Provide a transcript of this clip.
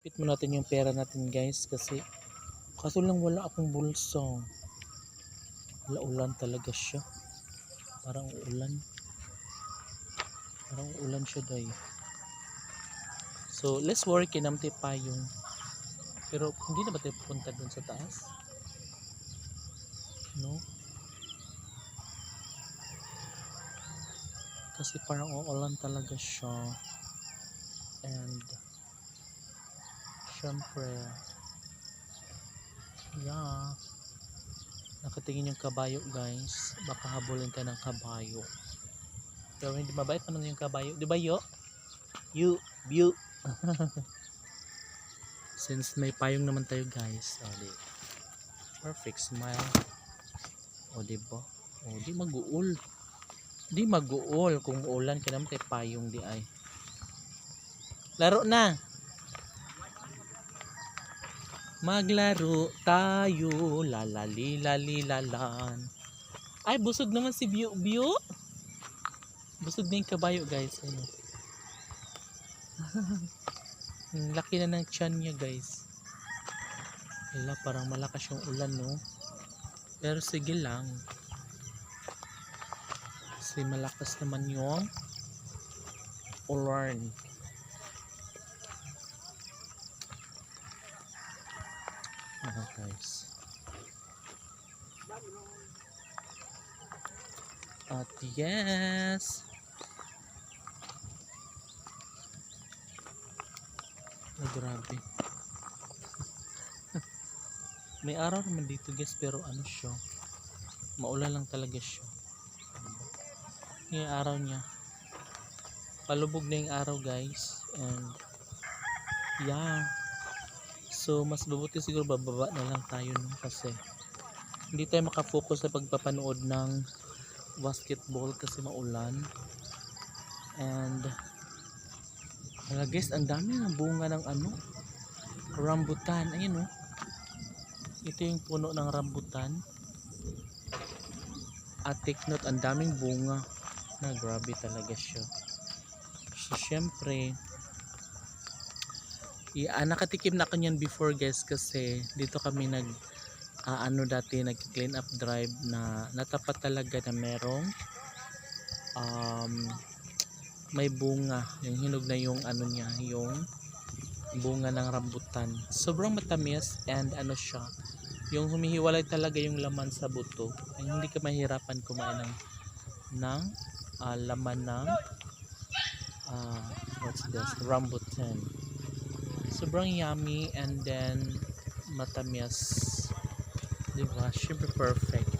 Ipit mo natin yung pera natin guys kasi kaso lang wala akong bulsa. Wala, ulan talaga siya. Parang ulan. Parang ulan siya day. So let's work kinamti pa yung. Pero hindi na ba tayo pupunta dun sa taas? No? Kasi parang uulan talaga siya. And syempre yeah, nakatingin yung kabayo guys, baka habulin ka ng kabayo pero hindi mabait naman yung kabayo, di ba yo? You since may payong naman tayo guys, o di perfect smile, o di ba? O di mag-uul, di mag-uul kung ulan ka naman tayo payong di ay laro na. Maglaro tayo, lalali lalan. Ay, busog naman si Biu Biu. Busog na yung kabayo guys. Ano? Laki na ng tiyan niya guys. Wala, parang malakas yung ulan no. Pero sige lang. Kasi malakas naman yung ulan. Guys. At yes. Oh, grabe. May araw naman dito guys pero ano siya. Maulan lang talaga siya. Yung araw niya. Palubog na yung araw guys. And yeah. So mas mabuti siguro bababa na lang tayo no? Kasi hindi tayo makafocus sa pagpapanood ng basketball kasi maulan. And wala guys, ang dami ng bunga ng ano, rambutan. Ayun oh. Ito yung puno ng rambutan. At take note, ang daming bunga na grabe talaga siya. So syempre nakatikim na ako niyan before guys kasi dito kami dati nag-clean up drive na natapat talaga na merong may bunga, yung hinog na yung ano niya, yung bunga ng rambutan. Sobrang matamis and ano siya, yung humihiwalay talaga yung laman sa buto. Yung hindi ka mahirapan kumain ng laman ng what's this? Rambutan. Sobrang yummy and then matamis. Diba? Super perfect.